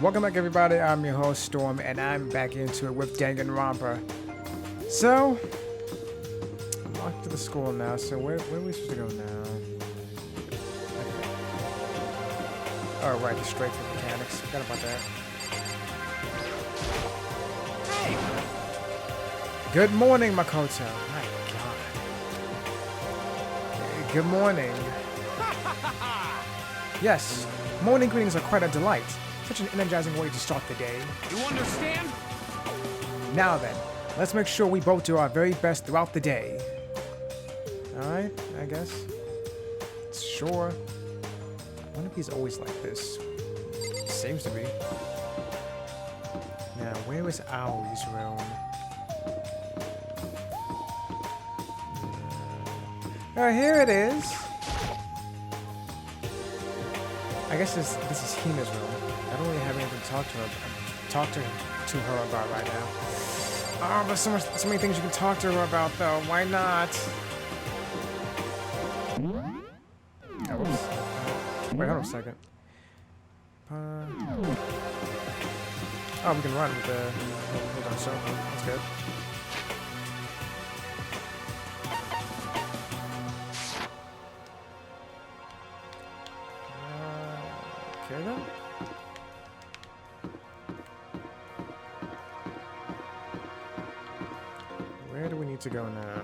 Welcome back, everybody. I'm your host, Storm, and I'm back into it with Danganronpa. So, I'm off to the school now, so where are we supposed to go now? Oh, right, the straight for mechanics. Forgot about that. Hey! Good morning, Makoto. My God. Good morning. Yes, morning greetings are quite a delight. Such an energizing way to start the day. You understand? Now then, let's make sure we both do our very best throughout the day. Alright, I guess. Sure. I wonder if he's always like this. Seems to be. Now, where is Aoi's room? Oh, here it is. I guess this is Hina's room. I don't really have anything to talk to her about right now. Oh, there's so many things you can talk to her about, though. Why not? Oh, wait, hold on a second. Oh, we can run with the... Hold on, so that's good. Okay, then. Where do we need to go now?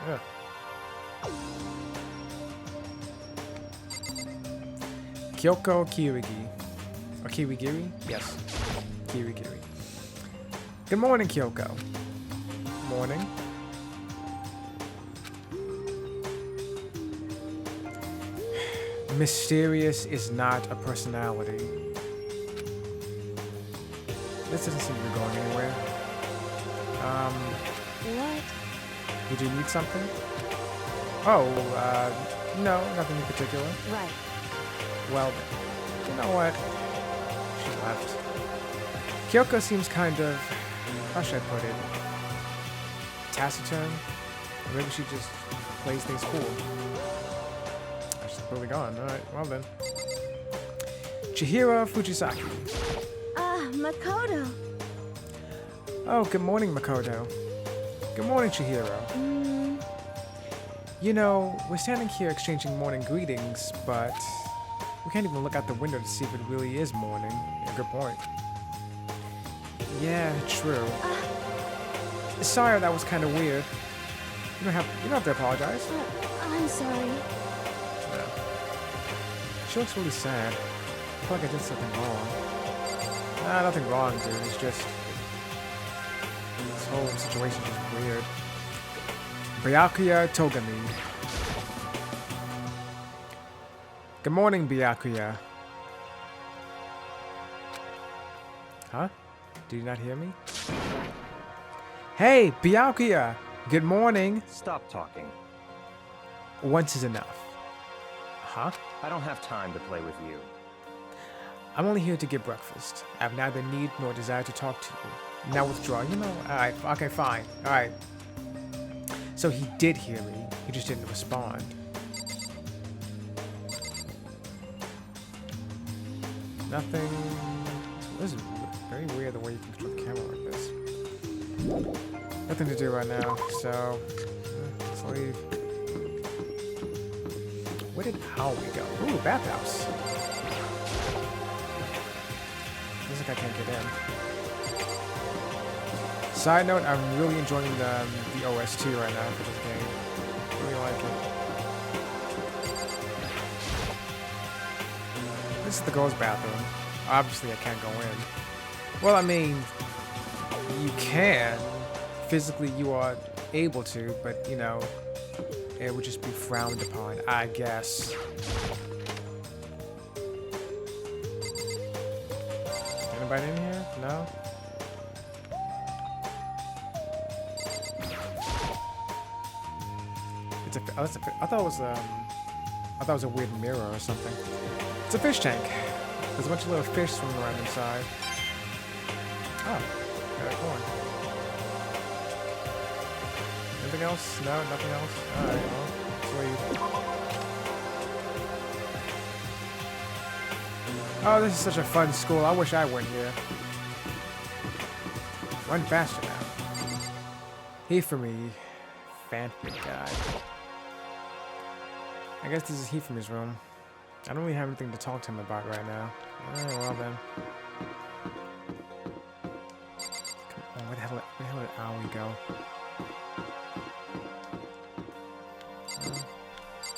Yeah. Kyoko Kirigi. Or Kirigiri? Yes. Kirigiri. Good morning, Kyoko. Morning. Mysterious is not a personality. This doesn't seem to be going anywhere. What? Did you need something? Oh, no, nothing in particular. Right. Well, you know what? She left. Kyoko seems kind of, how should I put it? Taciturn? Or maybe she just plays things cool. She's completely gone. Alright, well then. Chihiro Fujisaki. Makoto. Oh, good morning, Makoto. Good morning, Chihiro. You know, we're standing here exchanging morning greetings, but we can't even look out the window to see if it really is morning. Yeah, good point. Yeah, true. Sorry, that was kind of weird. You don't have to apologize. I'm sorry. Yeah. She looks really sad. I feel like I did something wrong. Nah, nothing wrong, dude. It's just this whole situation is weird. Byakuya Togami. Good morning, Byakuya. Huh? Did you not hear me? Hey, Byakuya! Good morning! Stop talking. Once is enough. Huh? I don't have time to play with you. I'm only here to get breakfast. I have neither need nor desire to talk to you. Now withdraw. You know, alright, okay, fine. Alright. So he did hear me. He just didn't respond. Nothing... This is very weird the way you control the camera like this. Nothing to do right now, so let's leave. Where did Howie go? Ooh, bathhouse. Looks like I can't get in. Side note, I'm really enjoying the OST right now for this game. Really like it. This is the girls' bathroom. Obviously, I can't go in. Well, I mean, you can. Physically, you are able to, but, you know, it would just be frowned upon, I guess. Anybody in here? No? It's a, I thought it was a weird mirror or something. It's a fish tank. There's a bunch of little fish swimming around inside. Oh, got a corn. Anything else? No, nothing else? Alright, well, let's leave. Oh, this is such a fun school. I wish I went here. Run faster now. He for me. Fanfic guy. I guess this is he from his room. I don't really have anything to talk to him about right now. Well then. Come on, where the hell did Aoi go?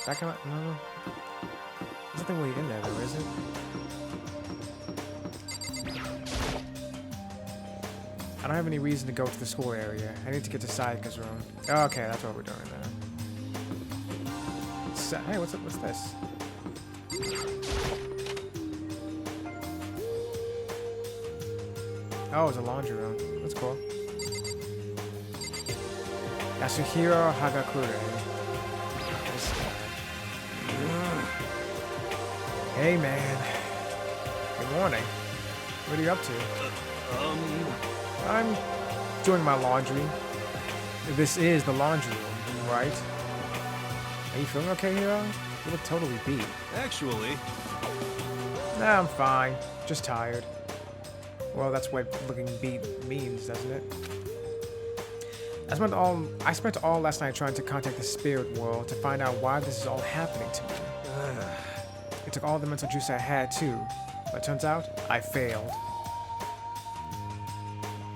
Back in my, no. There's nothing really in there though, is it? I don't have any reason to go to the school area. I need to get to Sayaka's room. Oh, okay, that's what we're doing now. Hey, what's this? Oh, it's a laundry room. That's cool. Yasuhiro Hagakure. This guy. Hey, man. Good morning. What are you up to? I'm doing my laundry. This is the laundry room, right? Are you feeling okay, Hiro? You look totally beat. Actually... Nah, I'm fine. Just tired. Well, that's what looking beat means, doesn't it? I spent all last night trying to contact the spirit world to find out why this is all happening to me. It took all the mental juice I had, too. But it turns out, I failed.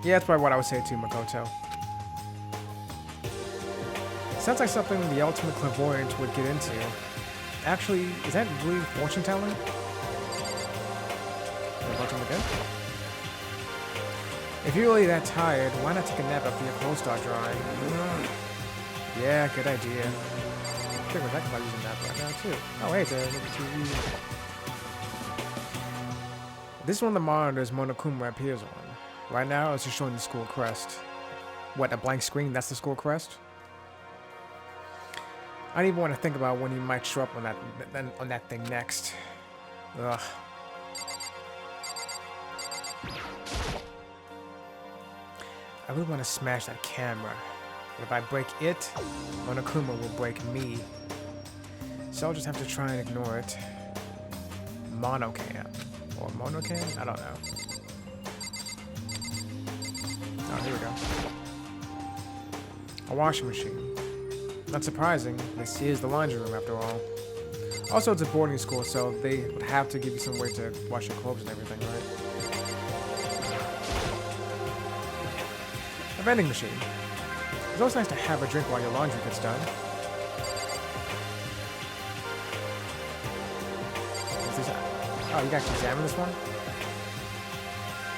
Yeah, that's probably what I would say too, Makoto. Sounds like something the ultimate clairvoyant would get into. Actually, is that really fortune telling? Again? If you're really that tired, why not take a nap after your clothes start drying? Yeah, good idea. I think we're talking about using a nap right now too. Oh hey, it's a TV. This is one of the monitors Monokuma appears on. Right now, it's just showing the school crest. What, a blank screen? That's the school crest? I don't even want to think about when he might show up on that thing next. Ugh. I really want to smash that camera. But if I break it, Monokuma will break me. So I'll just have to try and ignore it. Monocam. Or monocam? I don't know. Oh, here we go. A washing machine. Not surprising, this is the laundry room after all. Also, it's a boarding school, so they would have to give you some way to wash your clothes and everything, right? A vending machine. It's always nice to have a drink while your laundry gets done. Oh, you got to examine this one?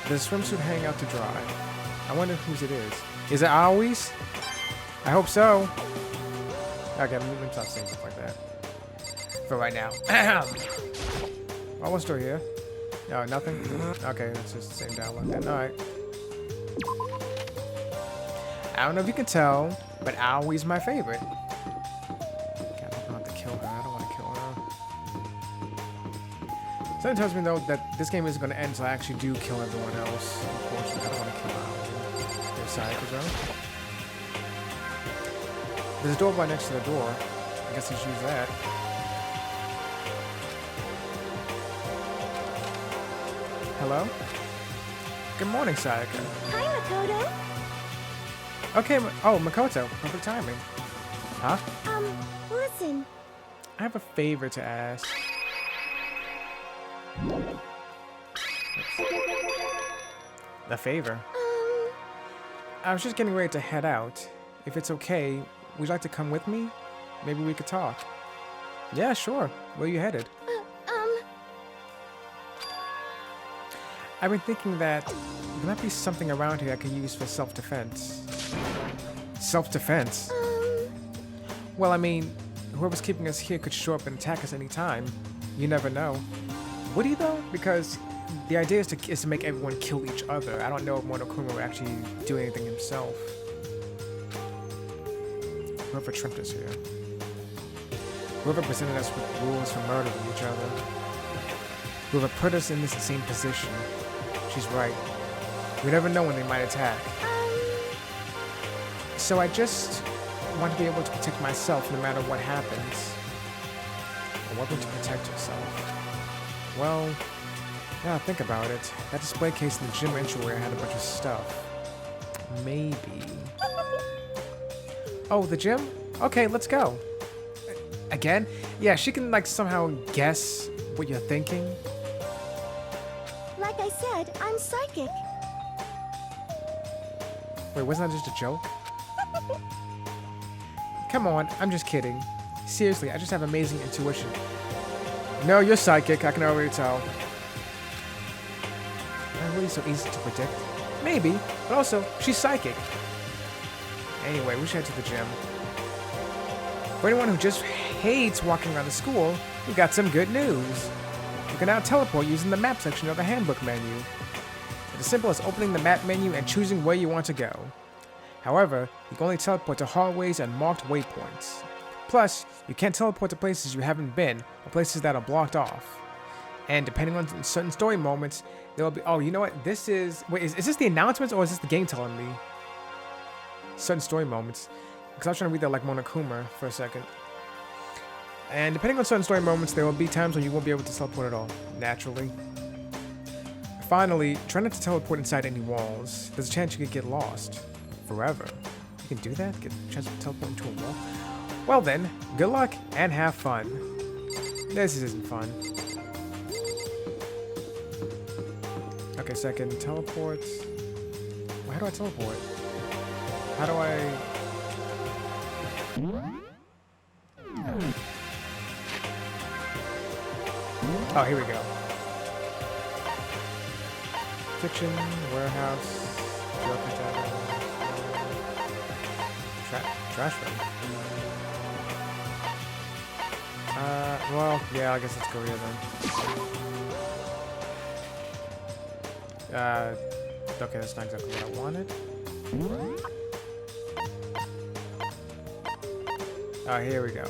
Does the swimsuit hang out to dry? I wonder whose it is. Is it Aoi's? I hope so. Okay, let me stop saying stuff like that. For right now. Oh, what's still here? Oh, nothing? Okay, that's just the same dialogue then. Alright. I don't know if you can tell, but Aoi's my favorite. God, I don't have to kill her. I don't want to kill her. Something tells me, though, that this game isn't going to end until I actually do kill everyone else. Unfortunately, I don't want to kill Aoi. There's Sayaka's room. There's a door right next to the door. I guess I should use that. Hello? Good morning, Sayaka. Hi, Makoto. Okay, oh, Makoto. Perfect timing. Huh? Listen. I have a favor to ask. A favor? I was just getting ready to head out. If it's okay, would you like to come with me? Maybe we could talk. Yeah, sure. Where are you headed? I've been thinking that there might be something around here I can use for self-defense. Self-defense? Well, I mean, whoever's keeping us here could show up and attack us anytime. You never know. Would he, though? Because the idea is to make everyone kill each other. I don't know if Monokuma will actually do anything himself. Whoever tripped us here. Whoever presented us with rules for murdering each other. Whoever put us in this same position. She's right. We never know when they might attack. So I just want to be able to protect myself no matter what happens. A weapon to protect yourself. Well, yeah, think about it. That display case in the gym entryway had a bunch of stuff. Maybe. Oh, the gym? Okay, let's go. Again? Yeah, she can like somehow guess what you're thinking. Like I said, I'm psychic. Wait, wasn't that just a joke? Come on, I'm just kidding. Seriously, I just have amazing intuition. No, you're psychic, I can already tell. Am I really so easy to predict? Maybe, but also, she's psychic. Anyway, we should head to the gym. For anyone who just hates walking around the school, we got some good news. You can now teleport using the map section of the handbook menu. It's as simple as opening the map menu and choosing where you want to go. However, you can only teleport to hallways and marked waypoints. Plus, you can't teleport to places you haven't been, or places that are blocked off. And depending on certain story moments, there will be... Oh, you know what? This is... Wait, is this the announcements, or is this the game telling me? Certain story moments. Because I was trying to read that like Monokuma for a second. And depending on certain story moments, there will be times when you won't be able to teleport at all. Naturally. Finally, try not to teleport inside any walls. There's a chance you could get lost. Forever. You can do that? Get a chance to teleport into a wall? Well then, good luck and have fun. This isn't fun. Okay, so I can teleport. How do I teleport? How do I... Oh, here we go. Kitchen, warehouse, trash room. Well, yeah, I guess let's go here then. Okay, that's not exactly what I wanted. Oh, here we go.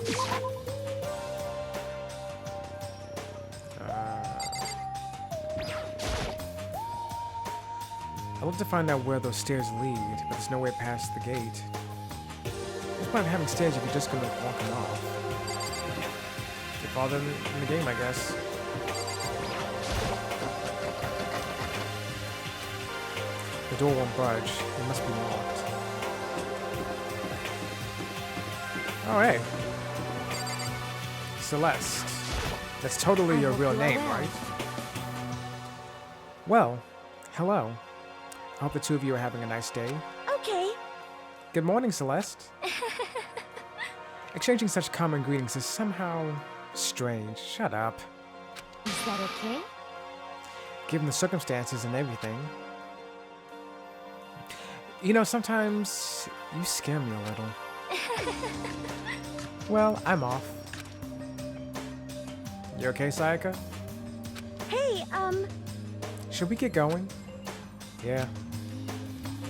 I'd love to find out where those stairs lead, but there's no way past the gate. What's the point of having stairs if you're just gonna walk them off? Get farther in the game, I guess. The door won't budge. It must be locked. Oh, hey. Celeste. That's totally your real name, right? Well, hello. I hope the two of you are having a nice day. Okay. Good morning, Celeste. Exchanging such common greetings is somehow strange. Shut up. Is that okay? Given the circumstances and everything. You know, sometimes you scare me a little. Well, I'm off. You okay, Sayaka? Hey, Should we get going? Yeah.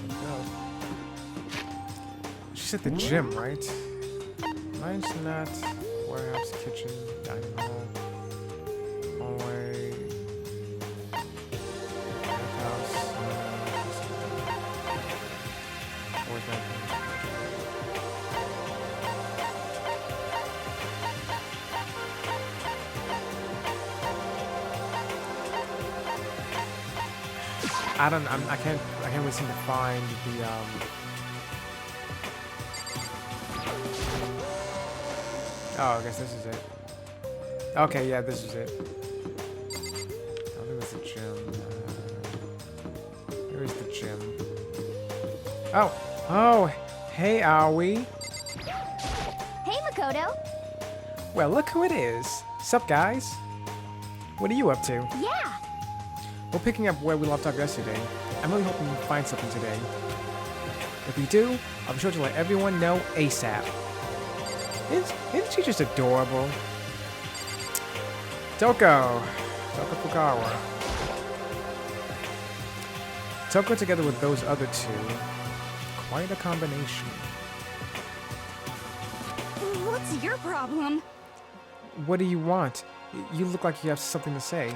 Go. She's at the gym, right? Mine's not. Warehouse, kitchen, dining hall, hallway, bathhouse. Where's that thing? I can't really seem to find the, Oh, I guess this is it. Okay, yeah, this is it. I think that's the gym. Here is the gym. Oh, hey, Aoi. hey, Makoto. Well, look who it is. Sup, guys? What are you up to? Yeah. We're picking up where we left off yesterday. I'm really hoping we find something today. If we do, I'll be sure to let everyone know ASAP. Isn't she just adorable? Toko Fukawa. Toko together with those other two. Quite a combination. What's your problem? What do you want? You look like you have something to say.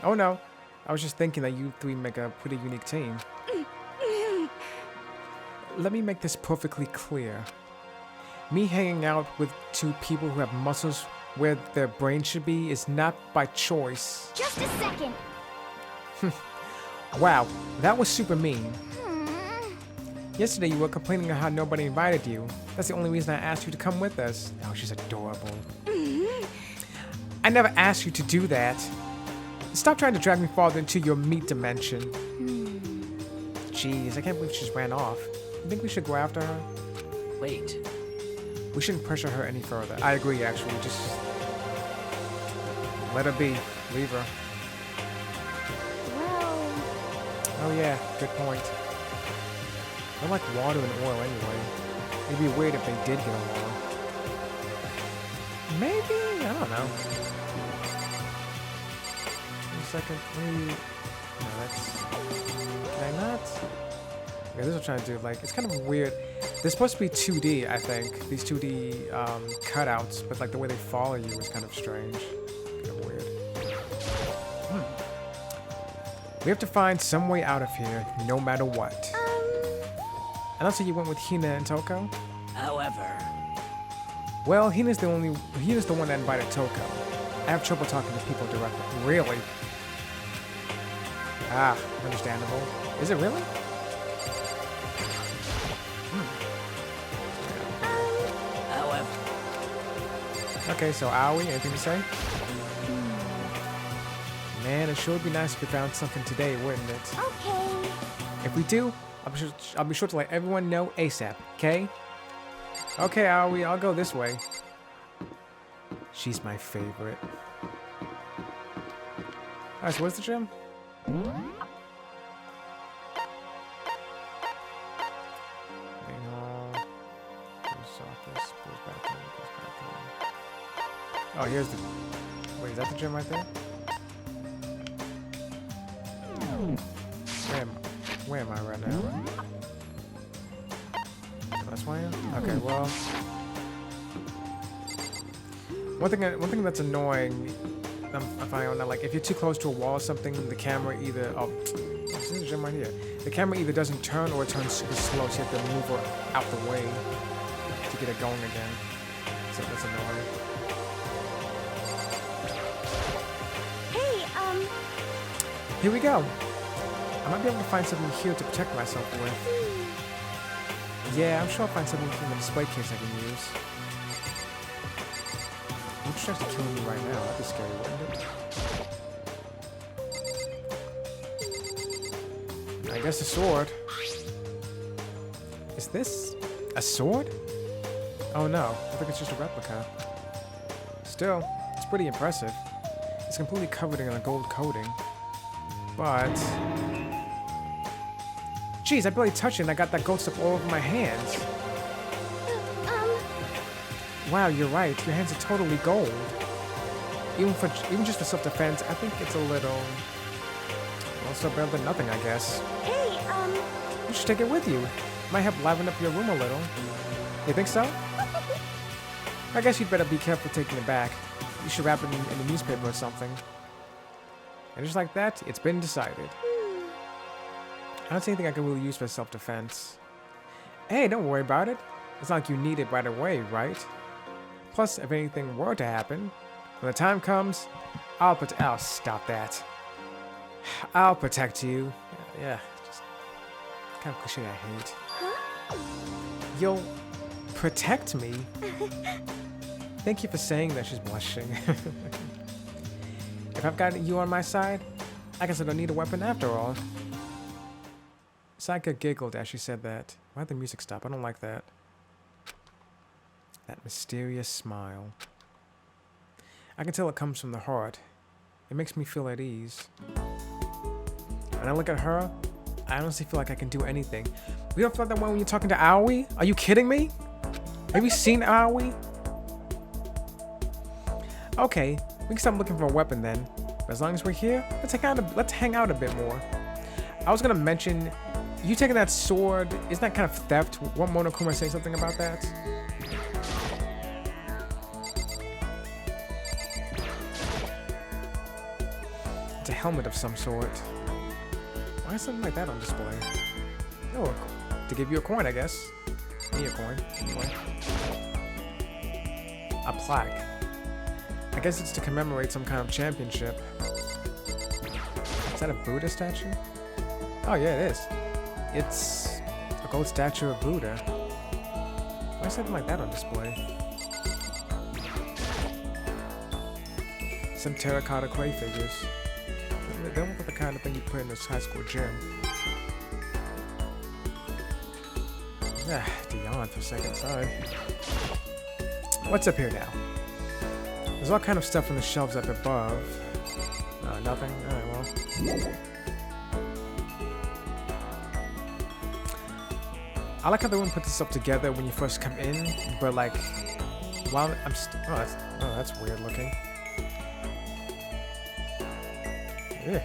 Oh no, I was just thinking that you three make a pretty unique team. Let me make this perfectly clear. Me hanging out with two people who have muscles where their brain should be is not by choice. Just a second. Wow, that was super mean. Hmm. Yesterday you were complaining how nobody invited you. That's the only reason I asked you to come with us. Oh, she's adorable. I never asked you to do that. Stop trying to drag me farther into your meat dimension. Jeez, I can't believe she just ran off. You think we should go after her? Wait. We shouldn't pressure her any further. I agree, actually. Just let her be. Leave her. Well, Oh yeah, good point. They're like water and oil anyway. It'd be weird if they did get along. Maybe? I don't know. Wait a second. Maybe... No, that's... Can I not? Okay, this is what I'm trying to do. Like, it's kind of weird. They're supposed to be 2D, I think. These 2D cutouts, but like the way they follow you is kind of strange. Kind of weird. We have to find some way out of here, no matter what. And also you went with Hina and Toko? However, Well, Hina's the one that invited Toko. I have trouble talking to people directly. Really? Ah, understandable. Is it really? however, Okay, so Aoi, anything to say? Man, it sure would be nice if we found something today, wouldn't it? okay. If we do, I'll be sure to let everyone know ASAP, okay? Okay, Aoi, I'll go this way. She's my favorite. Alright, so where's the gym? Oh, here's the... Wait, is that the gym right there? Where am I right now? Oh, that's where I am? Okay, well... One thing that's annoying, I'm finding out now, like, if you're too close to a wall or something, the camera either... Oh, this is the gym right here. The camera either doesn't turn or it turns super slow, so you have to move her out the way to get it going again. So that's annoying. Hey, Here we go. I might be able to find something here to protect myself with. Yeah, I'm sure I'll find something from the display case I can use. I'm just trying to kill me right now. That'd be scary, wouldn't it? I guess a sword. Is this a sword? Oh no, I think it's just a replica. Still, it's pretty impressive. It's completely covered in a gold coating. But... Jeez, I barely touched it and I got that gold stuff all over my hands. Wow, you're right. Your hands are totally gold. Even just for self-defense, I think it's a little... Well, still better than nothing, I guess. hey, You should take it with you. Might help liven up your room a little. You think so? I guess you'd better be careful taking it back. You should wrap it in the newspaper or something. And just like that, it's been decided. I don't see anything I can really use for self-defense. Hey, don't worry about it. It's not like you need it right away, right? Plus, if anything were to happen, when the time comes, I'll stop that. I'll protect you. Yeah, just kind of cliche I hate. You'll protect me? Thank you for saying that. She's blushing. If I've got you on my side, I guess I don't need a weapon after all. Saika giggled as she said that. Why'd the music stop? I don't like that. That mysterious smile. I can tell it comes from the heart. It makes me feel at ease. When I look at her, I honestly feel like I can do anything. You don't feel like that way when you're talking to Aoi? Are you kidding me? Have you seen Aoi? Okay, we can stop looking for a weapon then. But as long as we're here, let's hang out a bit more. I was gonna mention, you taking that sword, isn't that kind of theft? Won't Monokuma say something about that? It's a helmet of some sort. Why is something like that on display? Oh, to give you a coin, I guess. Me a coin. Anyway. a plaque. I guess it's to commemorate some kind of championship. Is that a Buddha statue? Oh yeah, it is. It's a gold statue of Buddha. Why is something like that on display? Some terracotta clay figures. They don't look like the kind of thing you put in this high school gym. To yawn for a second, sorry. What's up here now? There's all kind of stuff on the shelves up above. Nothing? Alright, well. I like how they wouldn't put this up together when you first come in, but like, while that's weird looking. Yeah.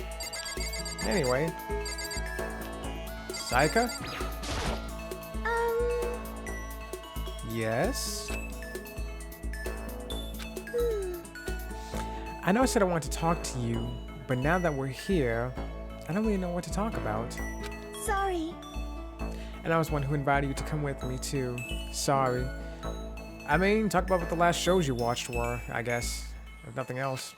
Anyway. Saika? Yes? I know I said I wanted to talk to you, but now that we're here, I don't really know what to talk about. Sorry. And I was one who invited you to come with me too. Sorry. I mean, talk about what the last shows you watched were, I guess. If nothing else.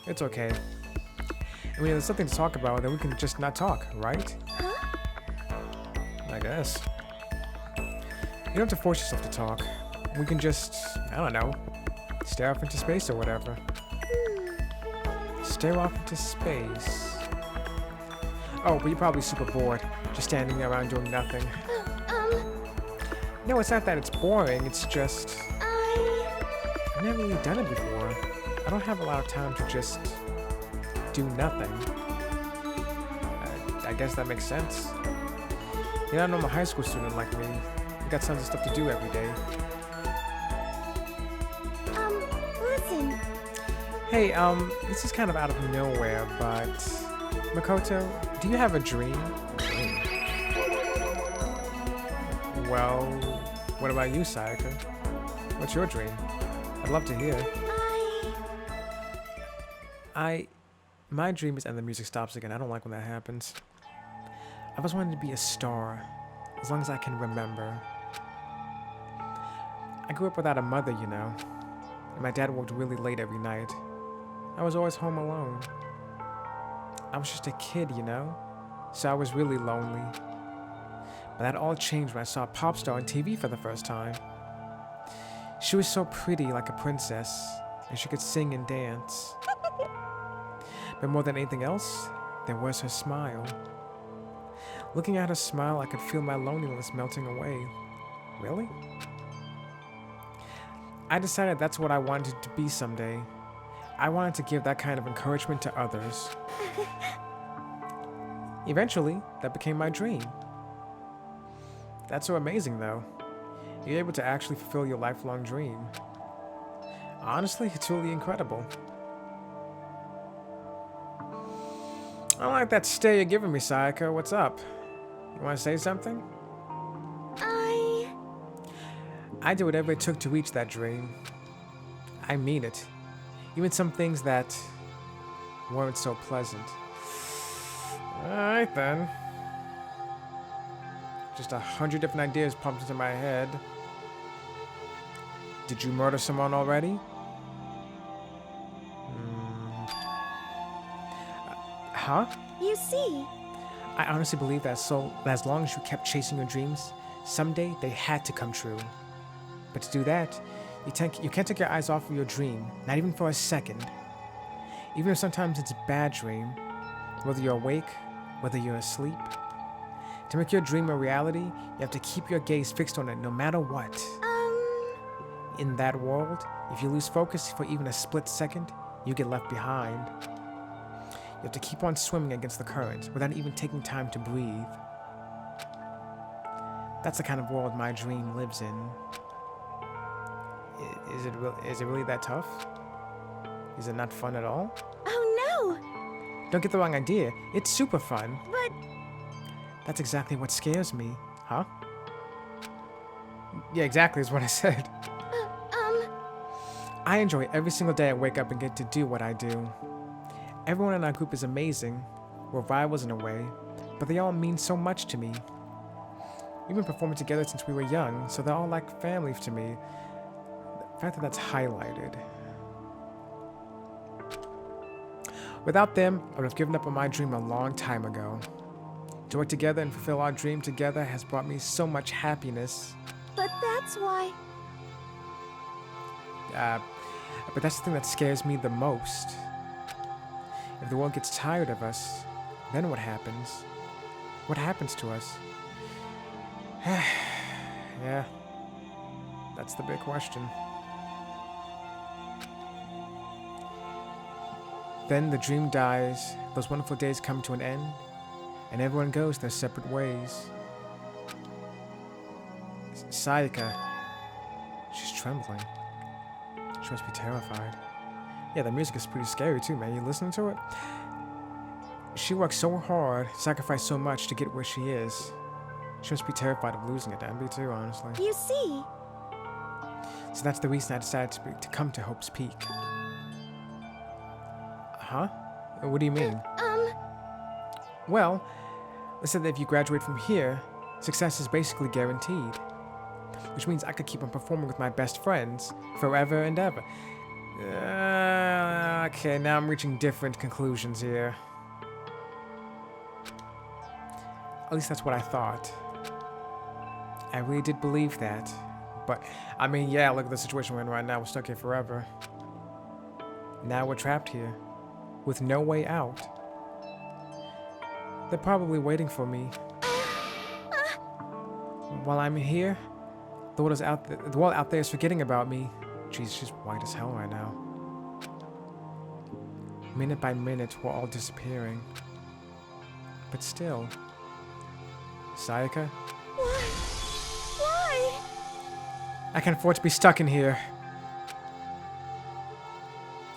It's okay. I mean, if there's something to talk about, then we can just not talk, right? Huh? I guess. You don't have to force yourself to talk. We can just, I don't know, stare off into space or whatever. Stare off into space. Oh, but you're probably super bored, just standing around doing nothing. No, it's not that it's boring, it's just... I've never really done it before. I don't have a lot of time to just do nothing. I guess that makes sense. You're not a normal high school student like me. You got tons of stuff to do every day. Listen. Hey, this is kind of out of nowhere, but... Makoto, do you have a dream? Well, what about you, Sayaka? What's your dream? I'd love to hear. My dream is, and the music stops again. I don't like when that happens. I've always wanted to be a star, as long as I can remember. I grew up without a mother, you know, and my dad worked really late every night. I was always home alone. I was just a kid, you know, so I was really lonely. But that all changed when I saw a pop star on TV for the first time. She was so pretty, like a princess, and she could sing and dance. But more than anything else, there was her smile. Looking at her smile, I could feel my loneliness melting away. Really? I decided that's what I wanted to be someday. I wanted to give that kind of encouragement to others. Eventually, that became my dream. That's so amazing, though. You're able to actually fulfill your lifelong dream. Honestly, it's really incredible. I don't like that stare you're giving me, Sayaka. What's up? You want to say something? I did whatever it took to reach that dream. I mean it. Even some things that weren't so pleasant. Alright then. Just 100 different ideas pumped into my head. Did you murder someone already? Huh? You see. I honestly believe that as long as you kept chasing your dreams, someday they had to come true. But to do that, you can't take your eyes off of your dream, not even for a second. Even if sometimes it's a bad dream, whether you're awake, whether you're asleep. To make your dream a reality, you have to keep your gaze fixed on it no matter what. In that world, if you lose focus for even a split second, you get left behind. You have to keep on swimming against the current without even taking time to breathe. That's the kind of world my dream lives in. Is it really that tough? Is it not fun at all? Oh no! Don't get the wrong idea. It's super fun. But... That's exactly what scares me. Huh? Yeah, exactly is what I said. I enjoy every single day I wake up and get to do what I do. Everyone in our group is amazing. We're rivals in a way, but they all mean so much to me. We've been performing together since we were young, so they're all like family to me. fact that that's highlighted. Without them, I would have given up on my dream a long time ago. To work together and fulfill our dream together has brought me so much happiness. But that's why... But that's the thing that scares me the most. If the world gets tired of us, then what happens? What happens to us? Yeah, that's the big question. Then the dream dies, those wonderful days come to an end, and everyone goes their separate ways. Sayaka, she's trembling. She must be terrified. Yeah, the music is pretty scary too, man. You listening to it? She worked so hard, sacrificed so much to get where she is. She must be terrified of losing it. I'd be too, honestly. You see, So that's the reason I decided to come to Hope's Peak. Huh? What do you mean? Well, they said that if you graduate from here, success is basically guaranteed. Which means I could keep on performing with my best friends forever and ever. Okay, now I'm reaching different conclusions here. At least that's what I thought. I really did believe that. But, I mean, yeah, look at the situation we're in right now. We're stuck here forever. Now we're trapped here, with no way out. They're probably waiting for me. While I'm here, the world out there is forgetting about me. Jeez, she's white as hell right now. Minute by minute, we're all disappearing. But still. Sayaka? why? I can't afford to be stuck in here.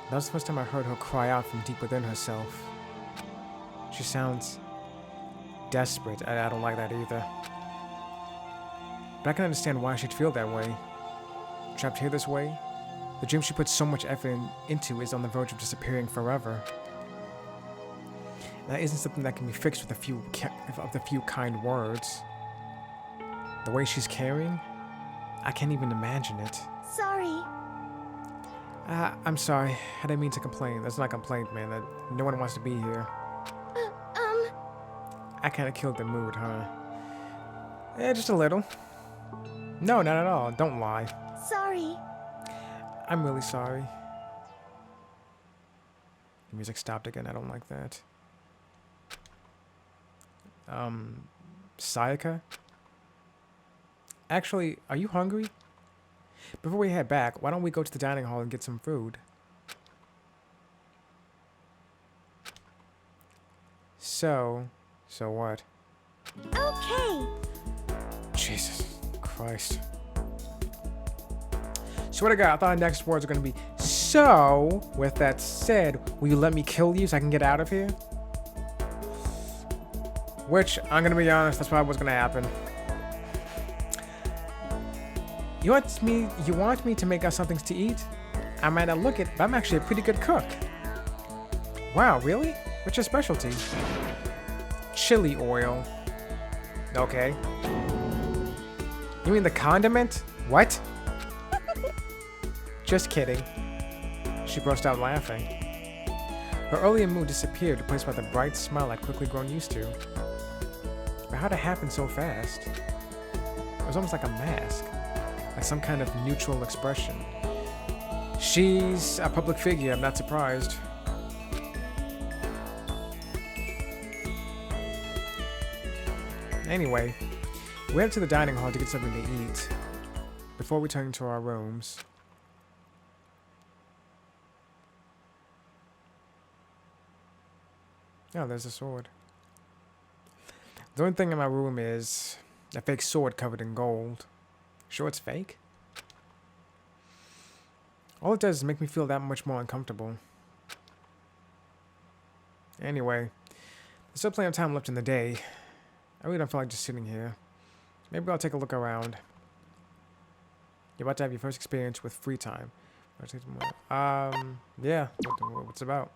That was the first time I heard her cry out from deep within herself. She sounds desperate. I don't like that either. But I can understand why she'd feel that way. Trapped here this way, the dream she put so much effort into is on the verge of disappearing forever. That isn't something that can be fixed with a few kind words. The way she's carrying, I can't even imagine it. Sorry. I'm sorry. I didn't mean to complain. That's not a complaint, man. That no one wants to be here. I kind of killed the mood, huh? Yeah, just a little. No, not at all. Don't lie. Sorry. I'm really sorry. The music stopped again. I don't like that. Sayaka? Actually, are you hungry? Before we head back, why don't we go to the dining hall and get some food? So what? Okay. Jesus Christ. Swear to God, I thought our next words were gonna be, so, with that said, will you let me kill you so I can get out of here? Which, I'm gonna be honest, that's probably what's gonna happen. You want me to make us something to eat? I might not look it, but I'm actually a pretty good cook. Wow, really? What's your specialty? Chili oil. Okay. You mean the condiment? What? Just kidding. She burst out laughing. Her earlier mood disappeared, replaced by the bright smile I'd quickly grown used to. But how'd it happen so fast? It was almost like a mask. Like some kind of neutral expression. She's a public figure, I'm not surprised. Anyway, we went to the dining hall to get something to eat before returning to our rooms. Oh, there's a sword. The only thing in my room is a fake sword covered in gold. Sure it's fake? All it does is make me feel that much more uncomfortable. Anyway, there's still plenty of time left in the day. I really don't feel like just sitting here. Maybe I'll take a look around. You're about to have your first experience with free time. Yeah, what's it about?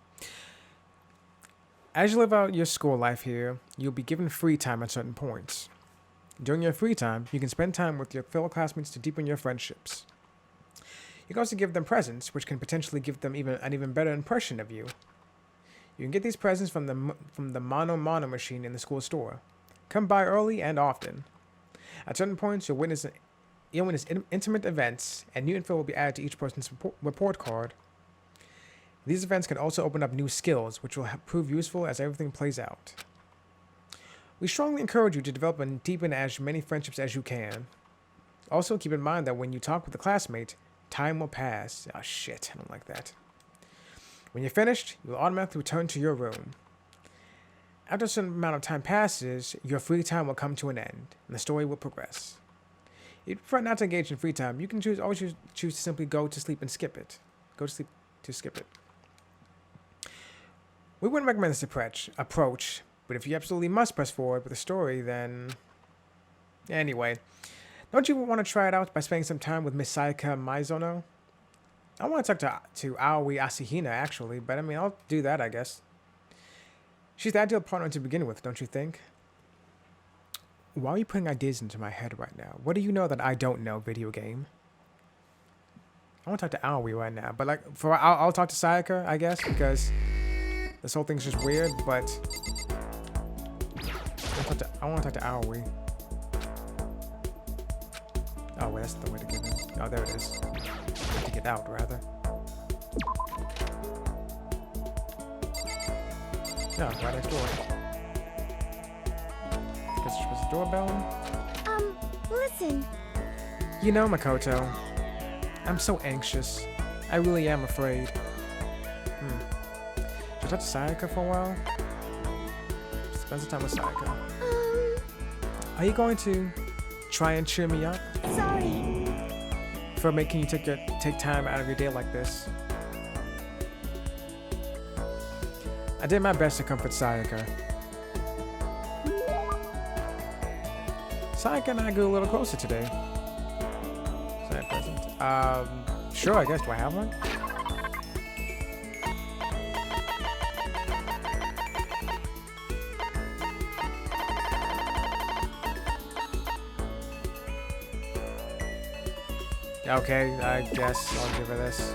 As you live out your school life here, you'll be given free time at certain points. During your free time, you can spend time with your fellow classmates to deepen your friendships. You can also give them presents, which can potentially give them an even better impression of you. You can get these presents from the Mono machine in the school store. Come by early and often. At certain points, you'll witness intimate events, and new info will be added to each person's report card. These events can also open up new skills, which will prove useful as everything plays out. We strongly encourage you to develop and deepen as many friendships as you can. Also, keep in mind that when you talk with a classmate, time will pass. Oh shit, I don't like that. When you're finished, you will automatically return to your room. After a certain amount of time passes, your free time will come to an end, and the story will progress. If you prefer not to engage in free time, you can always choose to simply go to sleep and skip it. Go to sleep to skip it. We wouldn't recommend this approach, but if you absolutely must press forward with the story, then... Anyway, don't you want to try it out by spending some time with Miss Sayaka Maizono? I want to talk to Aoi Asahina, actually, but I mean, I'll do that, I guess. She's the ideal partner to begin with, don't you think? Why are you putting ideas into my head right now? What do you know that I don't know, video game? I want to talk to Aoi right now, but like, I'll talk to Sayaka, I guess, because this whole thing's just weird, but I want to talk to Aoi. Oh, wait, that's the way to get in. Oh, there it is. To get out, rather. No, right next door. Guess you're supposed to doorbell? Listen. You know, Makoto, I'm so anxious. I really am afraid. Should I talk to Sayaka for a while? Spend some time with Sayaka. Are you going to try and cheer me up? Sorry. For making you take time out of your day like this. I did my best to comfort Sayaka. Sayaka and I grew a little closer today. Is that a present? Sure, I guess. Do I have one? Okay, I guess I'll give her this.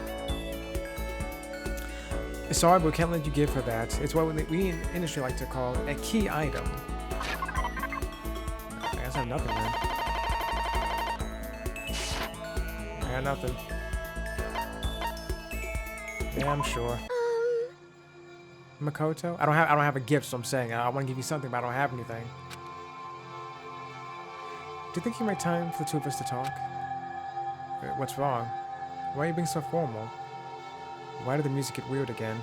Sorry, but we can't let you give her that. It's what we in industry like to call a key item. I guess I have nothing then. I got nothing. Yeah, I'm sure. Makoto? I don't have a gift, so I'm saying I want to give you something, but I don't have anything. Do you think you make time for the two of us to talk? What's wrong? Why are you being so formal? Why did the music get weird again?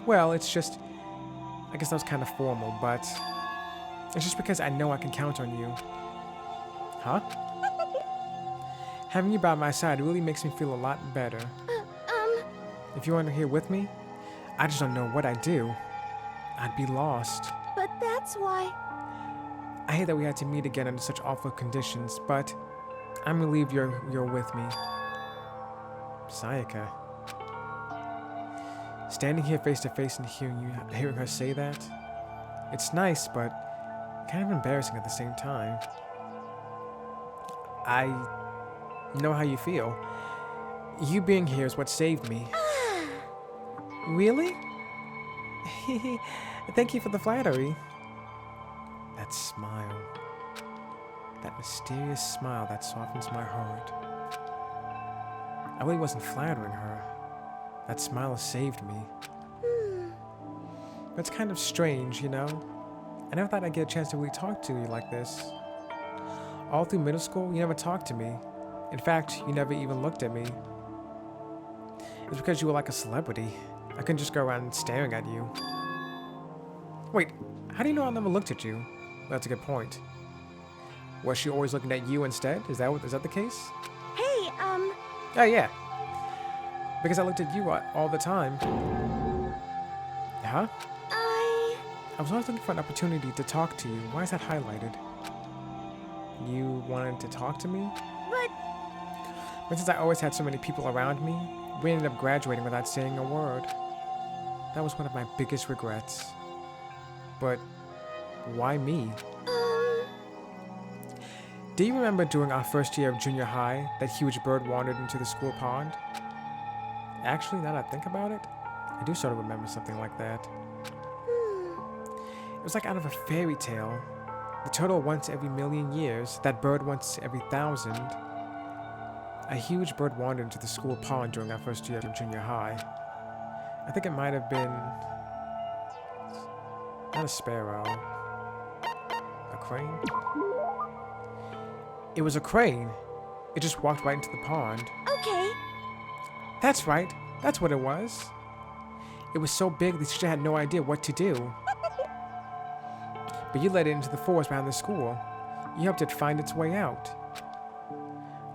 Well, it's just... I guess that was kind of formal, but... It's just because I know I can count on you. Huh? Having you by my side really makes me feel a lot better. If you weren't here with me, I just don't know what I'd do. I'd be lost. But that's why... I hate that we had to meet again under such awful conditions, but I'm relieved you're with me. Sayaka. Standing here face to face and hearing her say that, it's nice, but kind of embarrassing at the same time. I know how you feel. You being here is what saved me. Really? Thank you for the flattery. That smile. That mysterious smile that softens my heart. I really wasn't flattering her. That smile saved me. But it's kind of strange, you know? I never thought I'd get a chance to really talk to you like this. All through middle school, you never talked to me. In fact, you never even looked at me. It was because you were like a celebrity. I couldn't just go around staring at you. Wait, how do you know I never looked at you? That's a good point. Was she always looking at you instead? Is that the case? Hey, Oh, yeah. Because I looked at you all the time. Huh? I was always looking for an opportunity to talk to you. Why is that highlighted? You wanted to talk to me? But since I always had so many people around me, we ended up graduating without saying a word. That was one of my biggest regrets. But why me? Do you remember during our first year of junior high, that huge bird wandered into the school pond? Actually, now that I think about it, I do sort of remember something like that. It was like out of a fairy tale. The turtle once every million years, that bird once every 1,000. A huge bird wandered into the school pond during our first year of junior high. I think it might have been... not a sparrow. A crane? It was a crane. It just walked right into the pond. Okay. That's right. That's what it was. It was so big the teacher had no idea what to do. But you let it into the forest behind the school. You helped it find its way out.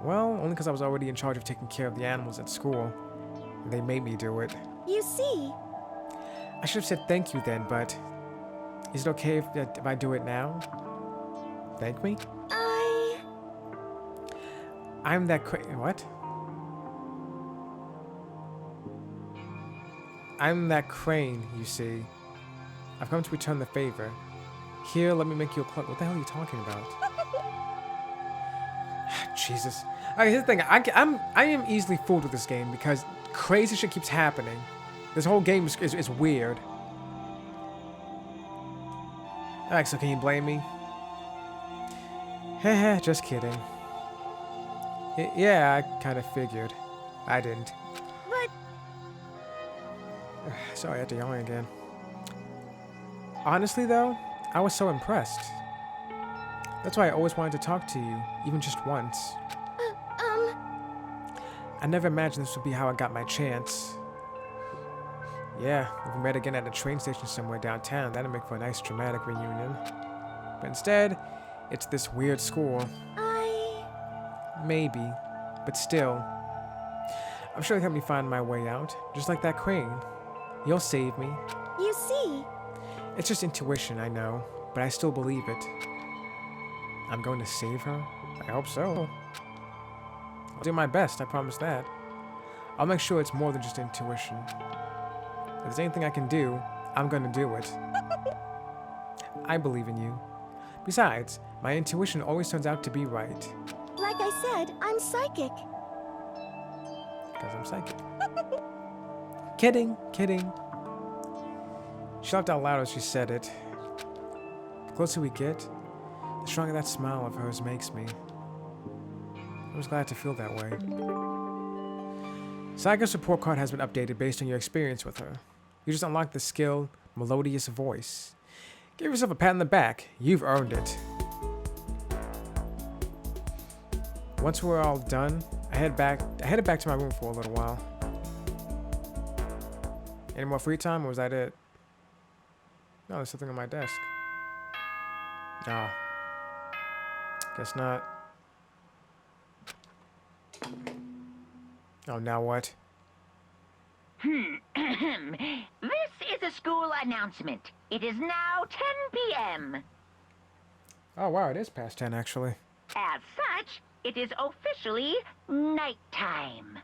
Well, only because I was already in charge of taking care of the animals at school. They made me do it. You see. I should have said thank you then, but... is it okay if I do it now? Thank me? I'm that what? I'm that crane, you see. I've come to return the favor. Here, let me make you a cloak. What the hell are you talking about? Jesus. Alright, here's the thing. I am easily fooled with this game because crazy shit keeps happening. This whole game is weird. Alright, so can you blame me? Heh, just kidding. Yeah, I kind of figured. I didn't. But... Sorry, I had to yawn again. Honestly, though, I was so impressed. That's why I always wanted to talk to you, even just once. I never imagined this would be how I got my chance. Yeah, if we met again at a train station somewhere downtown, that'd make for a nice dramatic reunion. But instead, it's this weird school. Maybe, but still. I'm sure you'll help me find my way out, just like that crane. You'll save me. You see. It's just intuition, I know, but I still believe it. I'm going to save her? I hope so. I'll do my best, I promise that. I'll make sure it's more than just intuition. If there's anything I can do, I'm going to do it. I believe in you. Besides, my intuition always turns out to be right. Like I said, I'm psychic. Because I'm psychic. Kidding, kidding. She laughed out loud as she said it. The closer we get, the stronger that smile of hers makes me. I was glad to feel that way. Saika's report card has been updated based on your experience with her. You just unlocked the skill, Melodious Voice. Give yourself a pat on the back. You've earned it. Once we're all done, I headed back to my room for a little while. Any more free time, or was that it? No, there's something on my desk. Oh. Guess not. Oh, now what? This is a school announcement. It is now 10 p.m. Oh, wow, it is past 10, actually. As such, it is officially nighttime.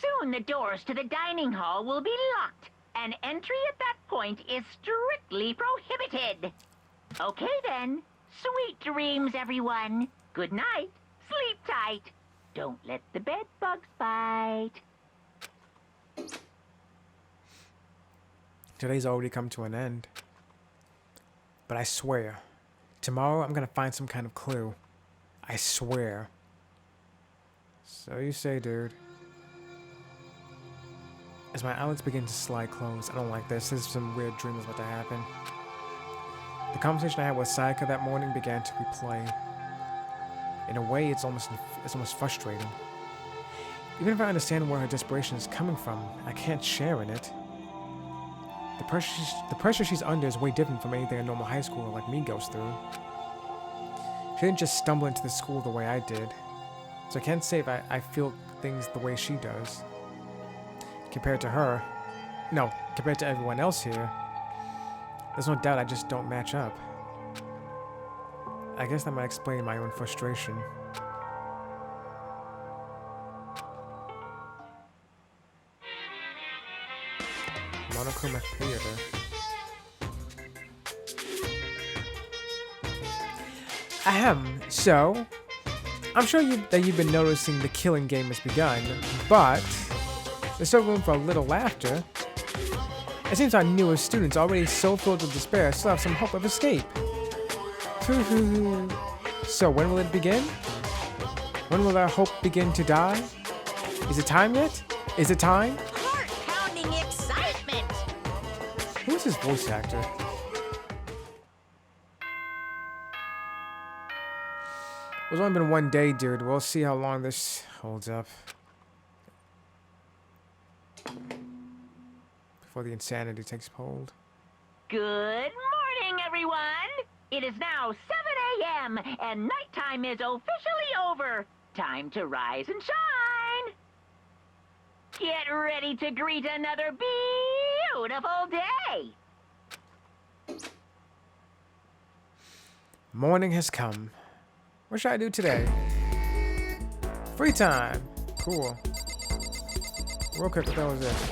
Soon the doors to the dining hall will be locked, and entry at that point is strictly prohibited. Okay then, sweet dreams, everyone. Good night, sleep tight. Don't let the bed bugs bite. Today's already come to an end. But I swear, tomorrow I'm gonna find some kind of clue. I swear. So you say, dude. As my eyelids begin to slide closed, I don't like this. This is some weird dream that's about to happen. The conversation I had with Sayaka that morning began to replay. In a way, it's almost frustrating. Even if I understand where her desperation is coming from, I can't share in it. The pressure she's under is way different from anything a normal high schooler like me goes through. She didn't just stumble into the school the way I did, so I can't say if I feel things the way she does. Compared to her, no, compared to everyone else here, there's no doubt I just don't match up. I guess that might explain my own frustration. Monokuma Theater. Ahem. So, I'm sure that you've been noticing the killing game has begun, but there's still room for a little laughter. It seems our newest students, already so filled with despair, still have some hope of escape. So, when will it begin? When will our hope begin to die? Is it time yet? Is it time? Heart-pounding excitement! Who's this voice actor? It's only been one day, dude. We'll see how long this holds up. Before the insanity takes hold. Good morning, everyone! It is now 7 a.m. and nighttime is officially over. Time to rise and shine! Get ready to greet another beautiful day! Morning has come. What should I do today? Free time. Cool. Real quick, what the hell is this?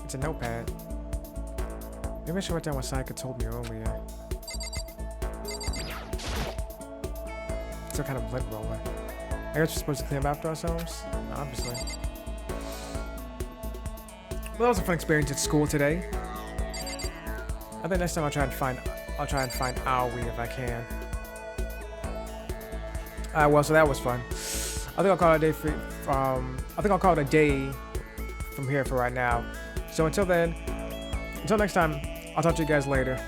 It's a notepad. Maybe I should write down what Sayaka told me earlier. Some kind of blood roller. I guess we're supposed to clean up after ourselves? Obviously. Well, that was a fun experience at school today. I think next time I'll try and find Aoi if I can. Alright, well, so that was fun. I think I'll call it a day I think I'll call it a day from here for right now. So until then, until next time, I'll talk to you guys later.